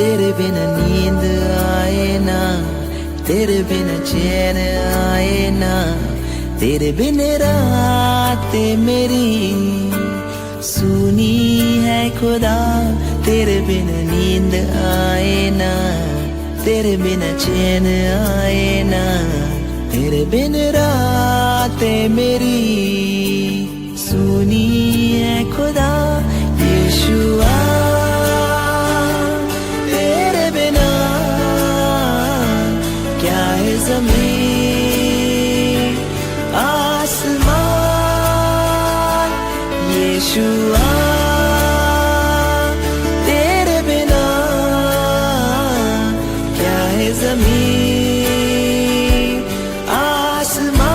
तेरे बिन नींद आए ना, तेरे बिन चैन आए ना, तेरे बिन रातें मेरी सुनी है खुदा। तेरे बिन नींद आए ना, तेरे बिन चैन आए ना, तेरे बिन रातें मेरी सुनी है खुदा। यीशुआ तेरे बिना क्या है ज़मीन आसमान। यीशुआ तेरे बिना क्या है ज़मीन आसमान।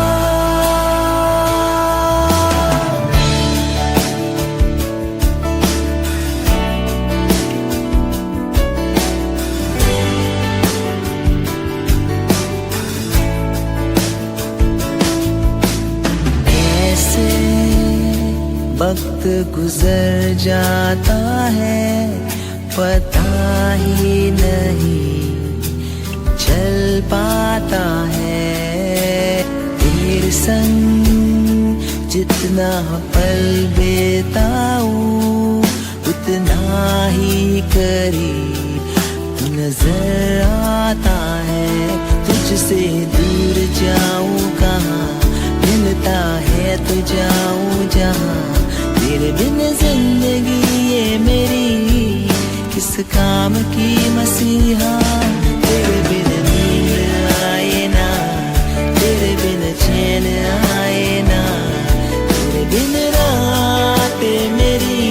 वक्त गुजर जाता है पता ही नहीं चल पाता है। तेरे संग जितना पल बिताऊं उतना ही करीब नजर आता है। तुझसे दूर जाऊं कहाँ, मिलता है तो जाऊं जहाँ। तेरे बिन जिंदगी ये मेरी किस काम की मसीहा। तेरे बिन नींद आए ना, तेरे बिन चैन आए ना, तेरे बिन रातें मेरी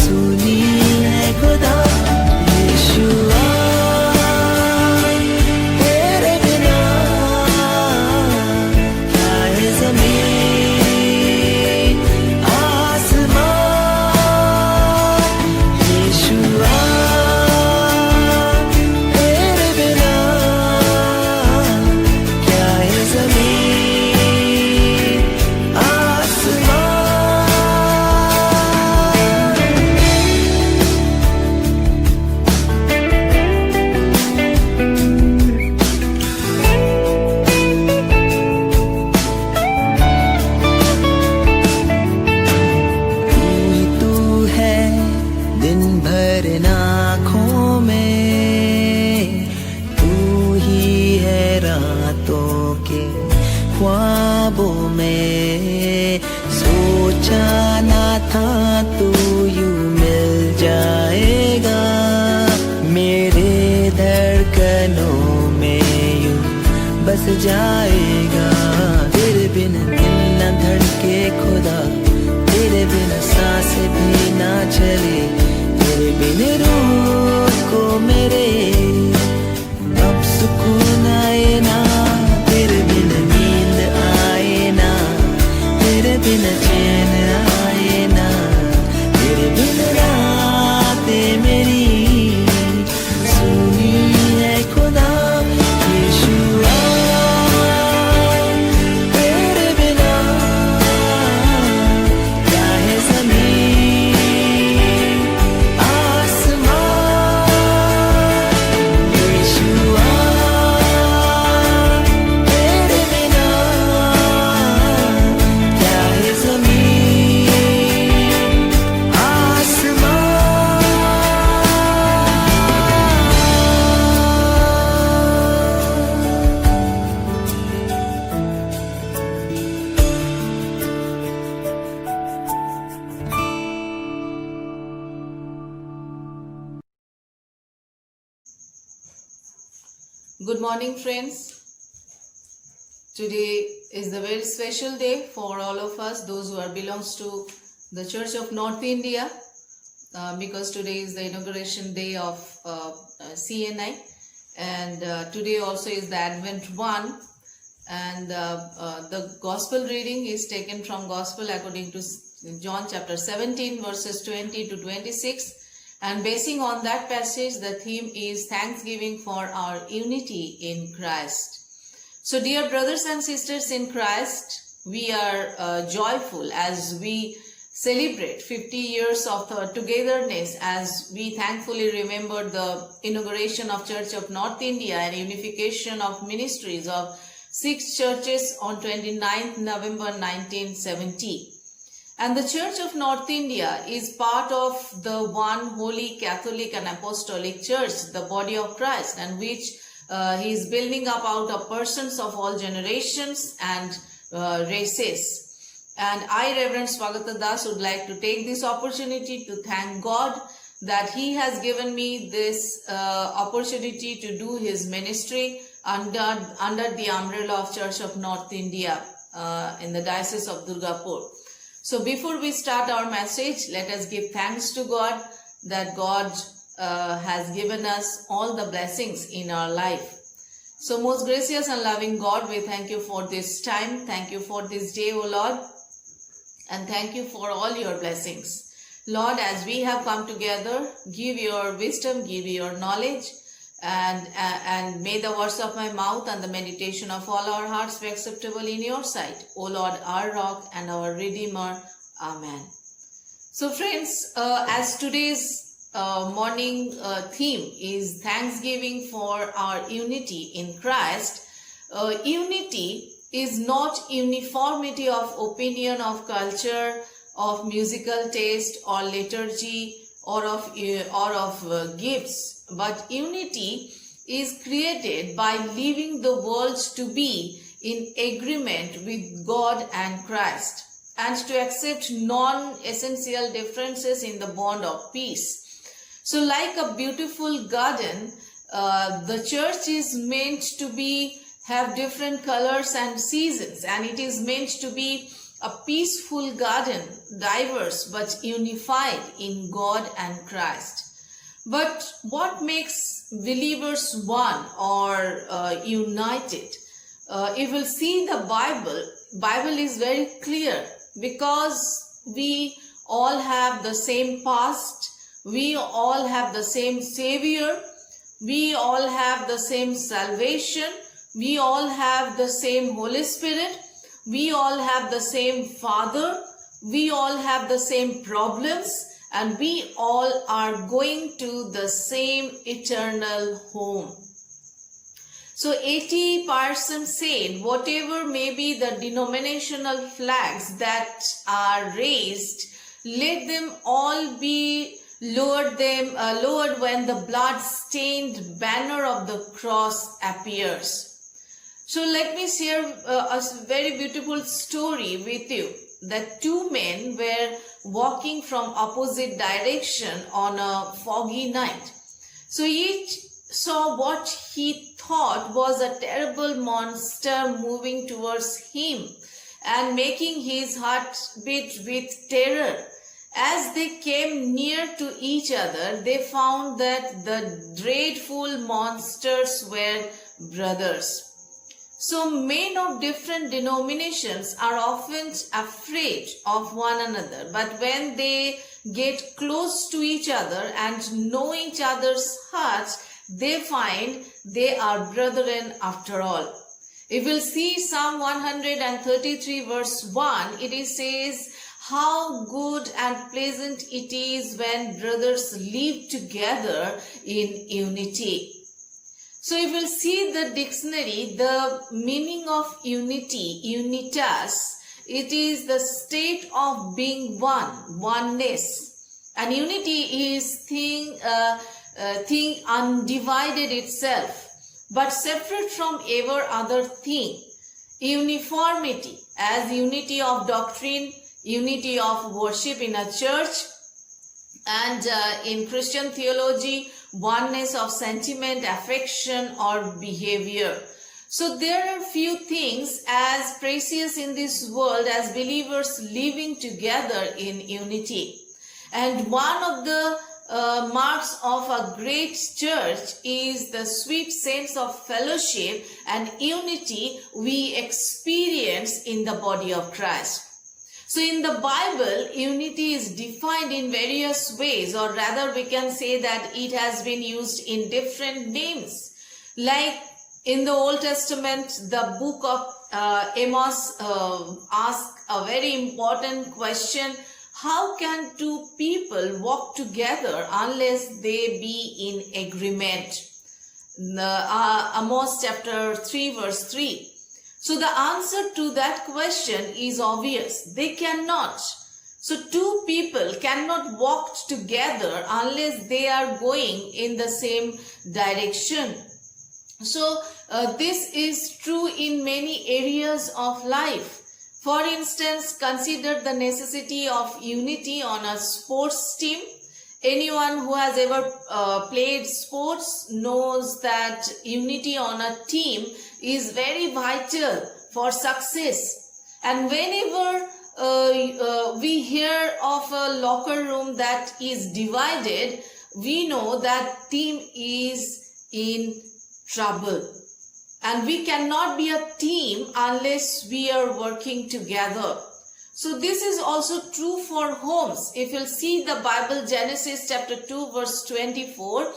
सुनी है खुदा। यीशुआ तेरे बिना क्या है ज़मीन ख्वाबों में सोचा ना था तू यूं मिल जाएगा। मेरे धड़कनों में यूं बस जाएगा। तेरे बिन दिल न धड़के खुदा, तेरे बिन सांस भी ना चले। तेरे बिन रूह को मेरे अब सुकून आए ना। तेरे बिन नींद आए ना, तेरे बिन चैन आए ना, तेरे बिन रातें मेरी सुनी है खुदा। यीशुआ तेरे बिना क्या है ज़मीन आसमान। यीशुआ तेरे बिना क्या है ज़मीन आसमान। Good morning, friends. Today is the very special day for all of us, those who belongs to the Church of North India, because today is the inauguration day of CNI, and today also is the Advent 1, and the Gospel reading is taken from Gospel according to John chapter 17 verses 20 to 26. And basing on that passage, the theme is Thanksgiving for our unity in Christ. So dear brothers and sisters in Christ, we are joyful as we celebrate 50 years of togetherness as we thankfully remember the inauguration of Church of North India and unification of ministries of 6 churches on 29th November 1970. And the Church of North India is part of the one holy Catholic and Apostolic Church, the body of Christ, and which he is building up out of persons of all generations and races. And I, Reverend Swagata Das, would like to take this opportunity to thank God that He has given me this opportunity to do His ministry under the umbrella of Church of North India in the Diocese of Durgapur. So before we start our message, let us give thanks to God that God has given us all the blessings in our life. So most gracious and loving God, we thank you for this time. Thank you for this day, O Lord. And thank you for all your blessings. Lord, as we have come together, give your wisdom, give your knowledge, and may the words of my mouth and the meditation of all our hearts be acceptable in your sight, O Lord, our rock and our redeemer. Amen. So friends, as today's morning theme is Thanksgiving for our unity in Christ, unity is not uniformity of opinion, of culture, of musical taste or liturgy or of gifts. But unity is created by leaving the world to be in agreement with God and Christ, and to accept non-essential differences in the bond of peace. So like a beautiful garden, the church is meant to have different colors and seasons, and it is meant to be a peaceful garden, diverse but unified in God and Christ. But what makes believers one or united? If we'll see the Bible is very clear, because we all have the same past, we all have the same Savior, we all have the same salvation, we all have the same Holy Spirit, we all have the same Father, we all have the same problems, and we all are going to the same eternal home. So 80% said, whatever may be the denominational flags that are raised, let them all be lowered when the blood-stained banner of the cross appears. So let me share a very beautiful story with you. That 2 men were walking from opposite direction on a foggy night. So each saw what he thought was a terrible monster moving towards him and making his heart beat with terror. As they came near to each other, they found that the dreadful monsters were brothers. So men of different denominations are often afraid of one another, but when they get close to each other and know each other's hearts, they find they are brethren after all. If we'll see Psalm 133 verse 1, it says, how good and pleasant it is when brothers live together in unity. So if we'll see the dictionary, the meaning of unity, unitas, it is the state of being one, oneness. And unity is thing undivided itself, but separate from ever other thing. Uniformity as unity of doctrine, unity of worship in a church, and in Christian theology, oneness of sentiment, affection, or behavior. So there are few things as precious in this world as believers living together in unity. And one of the marks of a great church is the sweet sense of fellowship and unity we experience in the body of Christ. So in the Bible, unity is defined in various ways, or rather we can say that it has been used in different names. Like in the Old Testament, the book of Amos asks a very important question: how can two people walk together unless they be in agreement? Amos chapter 3 verse 3. So the answer to that question is obvious. They cannot. So two people cannot walk together unless they are going in the same direction. So this is true in many areas of life. For instance, consider the necessity of unity on a sports team. Anyone who has ever played sports knows that unity on a team is very vital for success. And whenever we hear of a locker room that is divided, we know that team is in trouble. And we cannot be a team unless we are working together. So this is also true for homes. If you'll see the Bible, Genesis chapter 2 verse 24,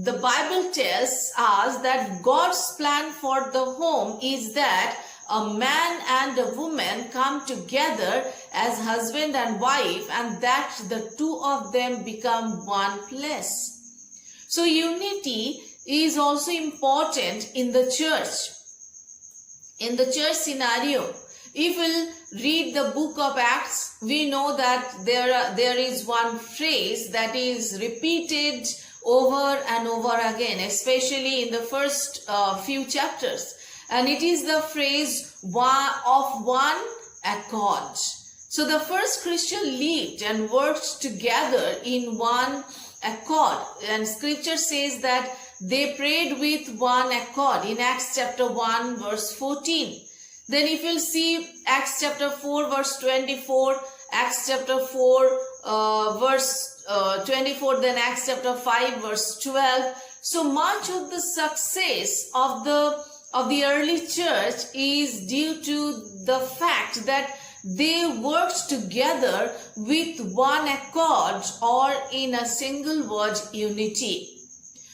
the Bible tells us that God's plan for the home is that a man and a woman come together as husband and wife, and that the two of them become one flesh. So unity is also important in the church. In the church scenario, if we'll read the book of Acts, we know that there is one phrase that is repeated over and over again, especially in the first few chapters. And it is the phrase of one accord. So the first Christian lived and worked together in one accord. And scripture says that they prayed with one accord in Acts chapter 1 verse 14. Then if you'll see Acts chapter 4 verse 24, Acts chapter 4 verse 24, then Acts chapter 5 verse 12. So much of the success of the early church is due to the fact that they worked together with one accord, or in a single word, unity.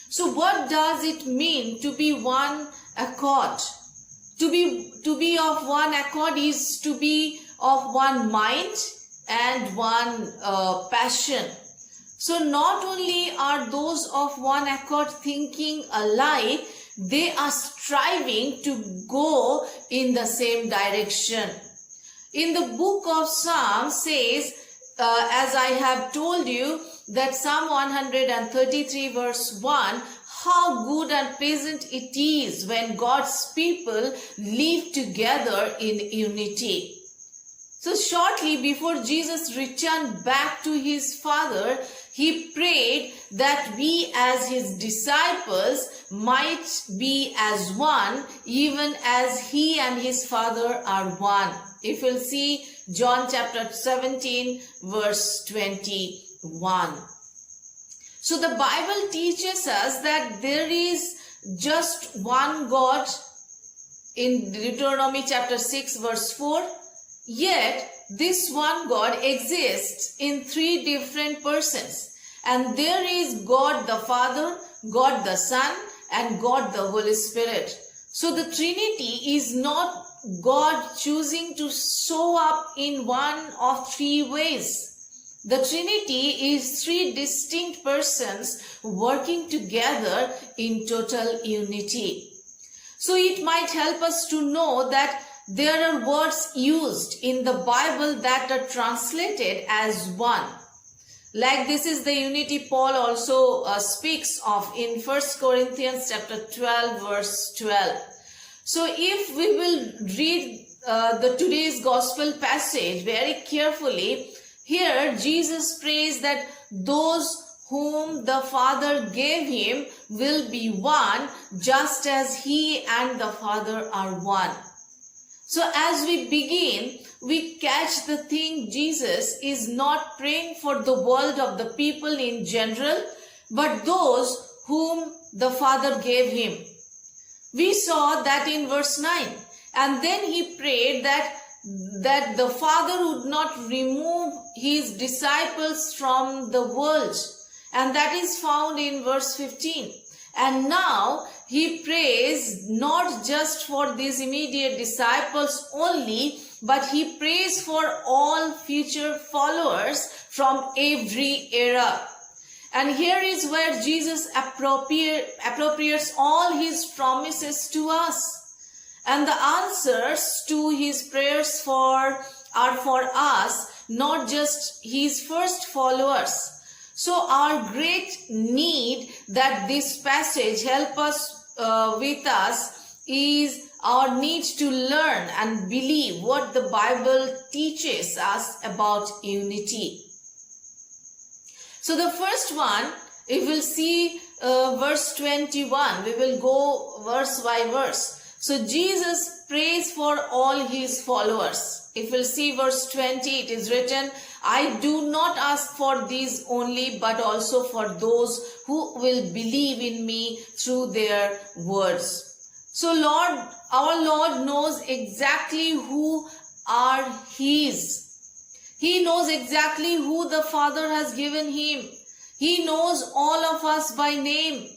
So what does it mean to be one accord? To be of one accord is to be of one mind and one passion. So not only are those of one accord thinking alike, they are striving to go in the same direction. In the book of Psalms says, as I have told you, that Psalm 133 verse 1, how good and pleasant it is when God's people live together in unity. So shortly before Jesus returned back to his Father, he prayed that we as his disciples might be as one, even as he and his Father are one. If you'll see John chapter 17 verse 21. So the Bible teaches us that there is just one God in Deuteronomy chapter 6 verse 4. Yet this one God exists in three different persons. And there is God the Father, God the Son, and God the Holy Spirit. So the Trinity is not God choosing to show up in one of three ways. The Trinity is three distinct persons working together in total unity. So it might help us to know that there are words used in the Bible that are translated as one. Like this is the unity Paul also speaks of in 1 Corinthians chapter 12 verse 12. So if we will read today's gospel passage very carefully, here Jesus prays that those whom the Father gave him will be one, just as he and the Father are one. So as we begin, we catch the thing. Jesus is not praying for the world of the people in general, but those whom the Father gave him. We saw that in verse 9. And then he prayed that the Father would not remove his disciples from the world. And that is found in verse 15. And now he prays not just for these immediate disciples only, but he prays for all future followers from every era. And here is where Jesus appropriates all his promises to us. And the answers to his prayers are for us, not just his first followers. So our great need that this passage help us with us is our need to learn and believe what the Bible teaches us about unity. So the first one, if we'll see verse 21, we will go verse by verse. So Jesus prays for all his followers. If we'll see verse 20, it is written, I do not ask for these only, but also for those who will believe in me through their words. So Lord, our Lord knows exactly who are his. He knows exactly who the Father has given him. He knows all of us by name.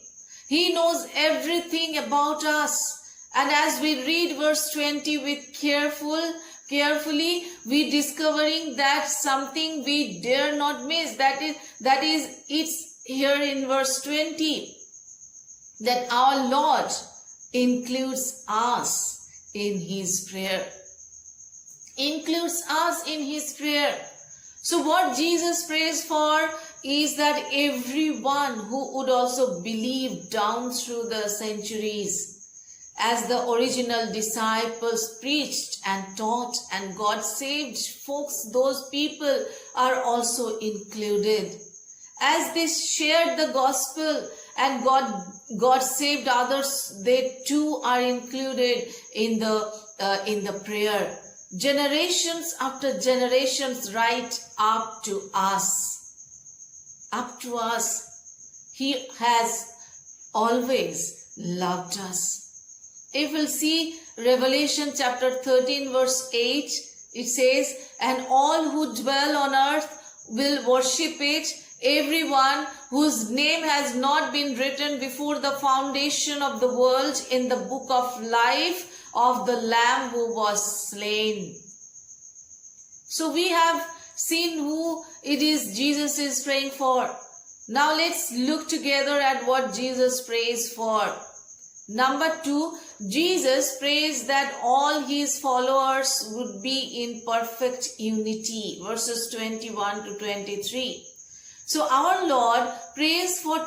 He knows everything about us. And as we read verse 20 with carefully, we discovering that something we dare not miss. That is, it's here in verse 20 that our Lord includes us in his prayer. Includes us in his prayer. So what Jesus prays for is that everyone who would also believe down through the centuries, as the original disciples preached and taught and God saved folks, those people are also included. As they shared the gospel and God saved others, they too are included in the prayer. Generations after generations, right up to us. Up to us. He has always loved us. If we'll see Revelation chapter 13 verse 8, it says, and all who dwell on earth will worship it, everyone whose name has not been written before the foundation of the world in the book of life of the Lamb who was slain. So we have seen who it is Jesus is praying for. Now let's look together at what Jesus prays for. Number 2, Jesus prays that all his followers would be in perfect unity. Verses 21 to 23. So our Lord prays for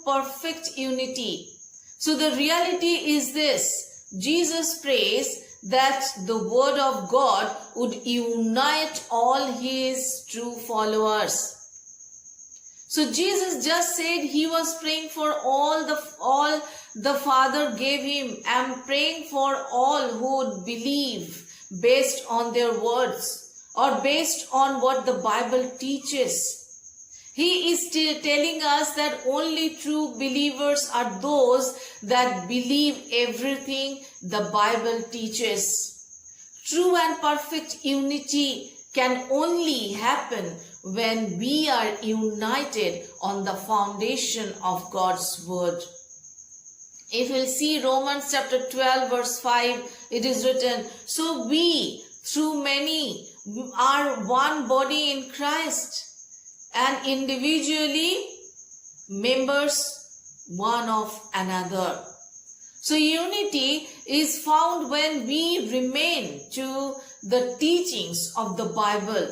perfect unity. So the reality is this. Jesus prays that the word of God would unite all his true followers. So Jesus just said he was praying for all the Father gave him. I'm praying for all who would believe based on their words or based on what the Bible teaches. He is still telling us that only true believers are those that believe everything the Bible teaches. True and perfect unity can only happen when we are united on the foundation of God's word. If we'll see Romans chapter 12 verse 5, it is written, so we, through many, are one body in Christ, and individually members one of another. So unity is found when we remain to the teachings of the Bible.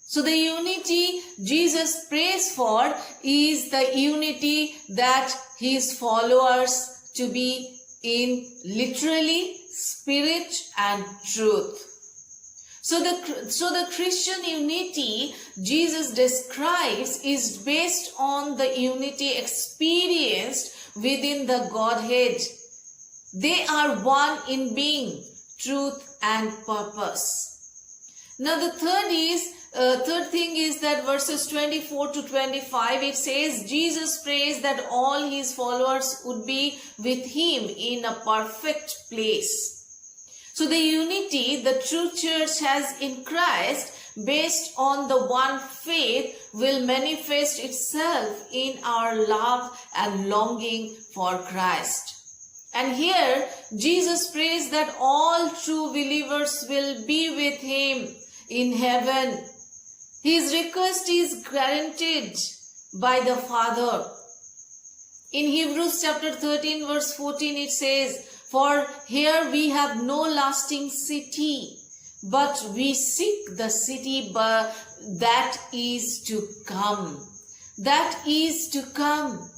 So the unity Jesus prays for is the unity that his followers to be in literally spirit and truth. So the Christian unity Jesus describes is based on the unity experienced within the Godhead. They are one in being, truth and purpose. Now the third thing is that verses 24 to 25, it says Jesus prays that all his followers would be with him in a perfect place. So the unity the true church has in Christ based on the one faith will manifest itself in our love and longing for Christ. And here Jesus prays that all true believers will be with him in heaven. His request is granted by the Father. In Hebrews chapter 13 verse 14 it says, "For here we have no lasting city, but we seek the city that is to come." That is to come.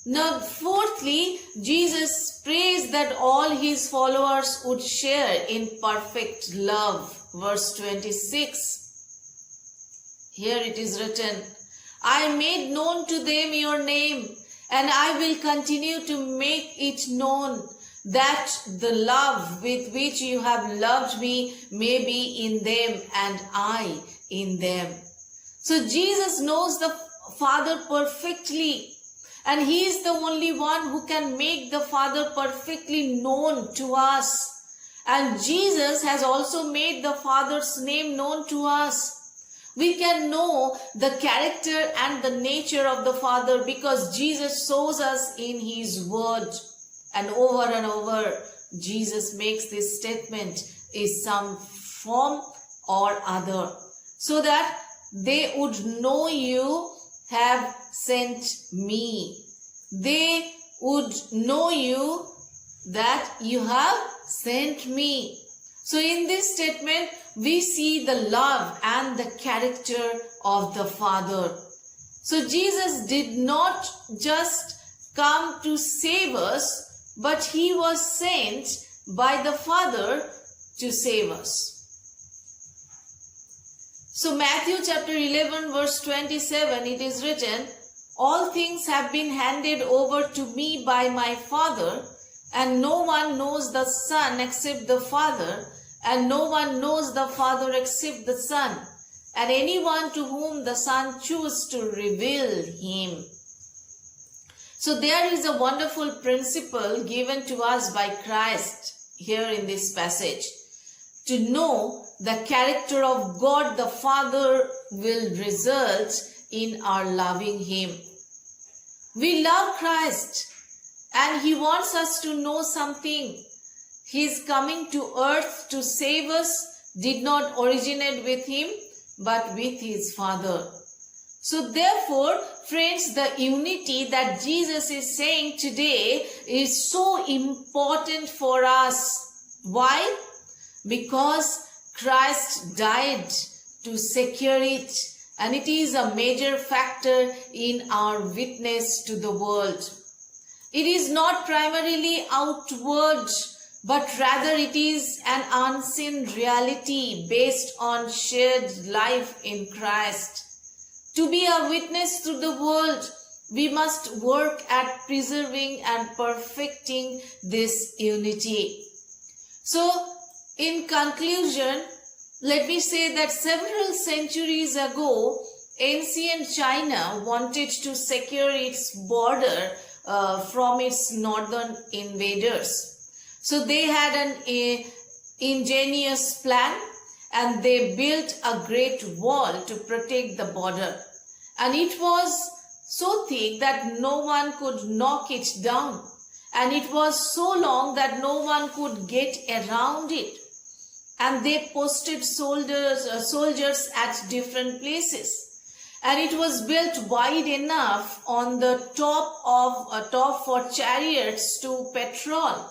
Now, fourthly, Jesus prays that all his followers would share in perfect love. Verse 26. Here it is written, "I made known to them your name, and I will continue to make it known, that the love with which you have loved me may be in them and I in them." So Jesus knows the Father perfectly. And he is the only one who can make the Father perfectly known to us. And Jesus has also made the Father's name known to us. We can know the character and the nature of the Father because Jesus shows us in his word. And over, Jesus makes this statement in some form or other, so that they would know you have sent me. They would know you that you have sent me. So in this statement, we see the love and the character of the Father. So Jesus did not just come to save us, but he was sent by the Father to save us. So Matthew chapter 11 verse 27, it is written, "All things have been handed over to me by my Father, and no one knows the Son except the Father, and no one knows the Father except the Son, and anyone to whom the Son chooses to reveal him." So there is a wonderful principle given to us by Christ here in this passage. To know the character of God the Father will result in our loving him. We love Christ and he wants us to know something. His coming to earth to save us did not originate with him but with his Father. So therefore, friends, the unity that Jesus is saying today is so important for us. Why? Because Christ died to secure it, and it is a major factor in our witness to the world. It is not primarily outward, but rather it is an unseen reality based on shared life in Christ. To be a witness to the world, we must work at preserving and perfecting this unity. So, in conclusion, let me say that several centuries ago, ancient China wanted to secure its border from its northern invaders. So they had an ingenious plan, and they built a great wall to protect the border. And it was so thick that no one could knock it down. And it was so long that no one could get around it. And they posted soldiers at different places. And it was built wide enough on the top for chariots to patrol.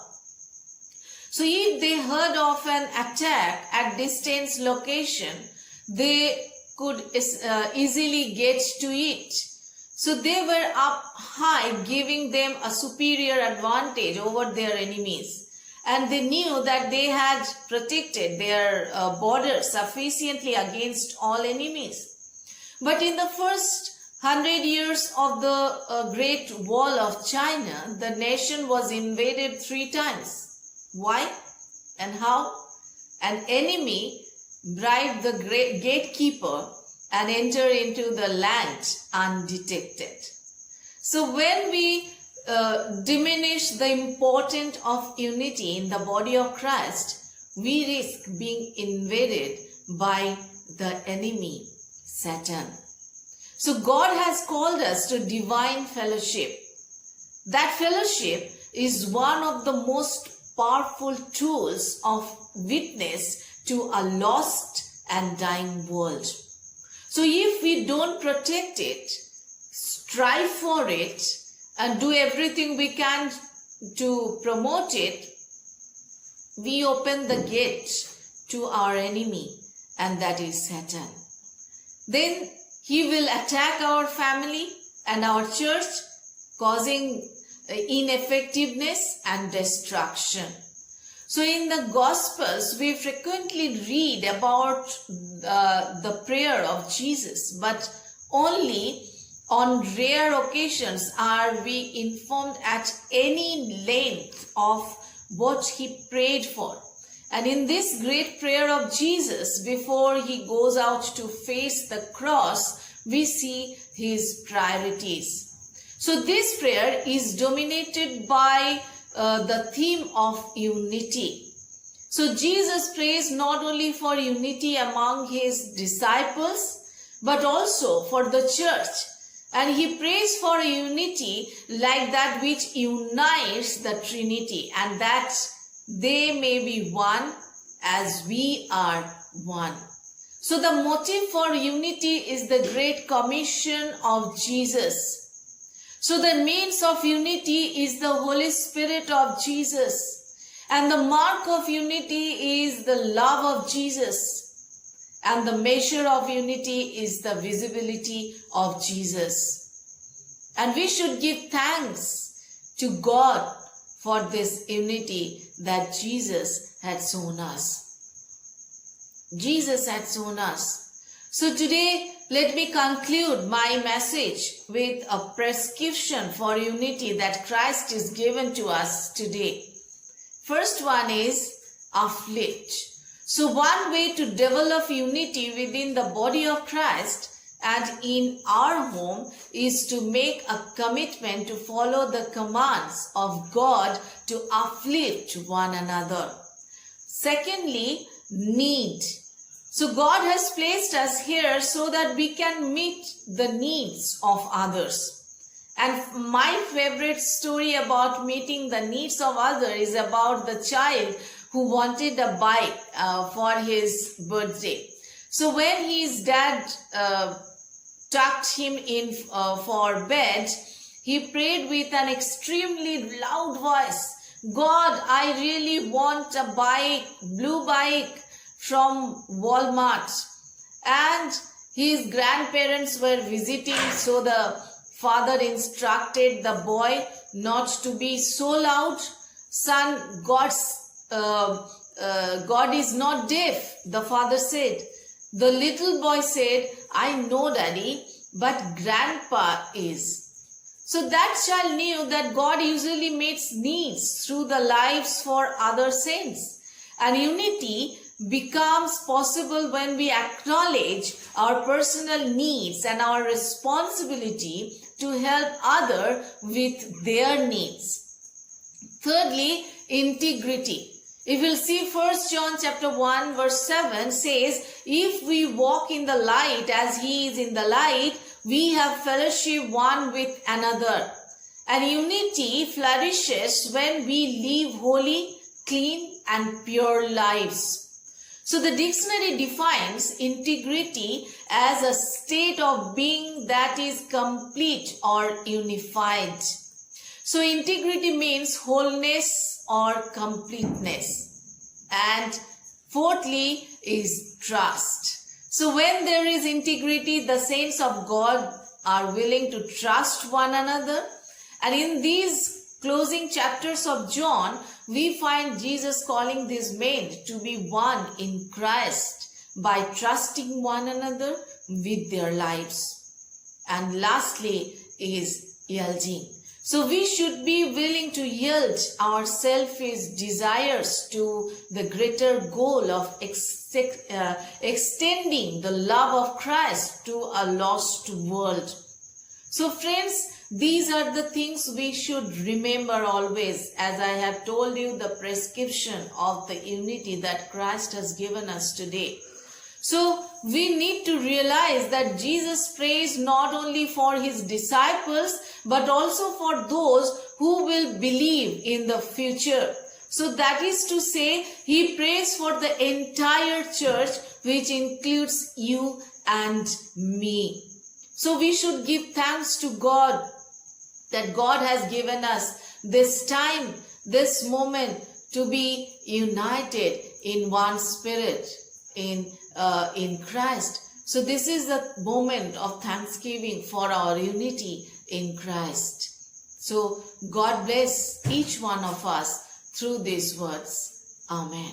So if they heard of an attack at distant location, they could easily get to it. So they were up high, giving them a superior advantage over their enemies. And they knew that they had protected their border sufficiently against all enemies. But in the first 100 years of the Great Wall of China, the nation was invaded 3 times. Why and how? An enemy bribed the gatekeeper and entered into the land undetected. So when we diminish the importance of unity in the body of Christ, we risk being invaded by the enemy, Satan. So God has called us to divine fellowship. That fellowship is one of the most powerful tools of witness to a lost and dying world. So if we don't protect it, strive for it, and do everything we can to promote it, we open the gate to our enemy, and that is Satan. Then he will attack our family and our church, causing ineffectiveness and destruction. So in the Gospels, we frequently read about the prayer of Jesus, but only on rare occasions are we informed at any length of what he prayed for. And in this great prayer of Jesus, before he goes out to face the cross, we see his priorities. So this prayer is dominated by the theme of unity. So Jesus prays not only for unity among his disciples, but also for the church. And he prays for a unity like that which unites the Trinity, and that they may be one as we are one. So the motive for unity is the Great Commission of Jesus. So the means of unity is the Holy Spirit of Jesus. And the mark of unity is the love of Jesus. And the measure of unity is the visibility of Jesus. And we should give thanks to God for this unity that Jesus had shown us. Jesus had shown us. So today, let me conclude my message with a prescription for unity that Christ is given to us today. First one is afflict. So one way to develop unity within the body of Christ and in our home is to make a commitment to follow the commands of God to afflict one another. Secondly, need. So God has placed us here so that we can meet the needs of others. And my favorite story about meeting the needs of others is about the child who wanted a bike for his birthday. So when his dad tucked him in for bed, he prayed with an extremely loud voice, God, I really want a bike, blue bike from Walmart. And his grandparents were visiting, so the father instructed the boy not to be so loud. Son, God is not deaf, the father said. The little boy said, I know, Daddy, but Grandpa is. So that child knew that God usually meets needs through the lives for other saints. And unity becomes possible when we acknowledge our personal needs and our responsibility to help others with their needs. Thirdly, integrity. If we'll see 1 John chapter 1 verse 7 says, if we walk in the light as he is in the light, we have fellowship one with another. And unity flourishes when we live holy, clean and pure lives. So the dictionary defines integrity as a state of being that is complete or unified. So integrity means wholeness or completeness. And fourthly is trust. So when there is integrity, the saints of God are willing to trust one another. And in these closing chapters of John, we find Jesus calling these men to be one in Christ by trusting one another with their lives. And lastly is yielding. So we should be willing to yield our selfish desires to the greater goal of extending the love of Christ to a lost world. So friends, these are the things we should remember always, as I have told you the prescription of the unity that Christ has given us today. So we need to realize that Jesus prays not only for his disciples but also for those who will believe in the future. So that is to say, he prays for the entire church, which includes you and me. So we should give thanks to God that God has given us this time, this moment to be united in one spirit, in Christ. So this is the moment of thanksgiving for our unity in Christ. So God bless each one of us through these words. Amen.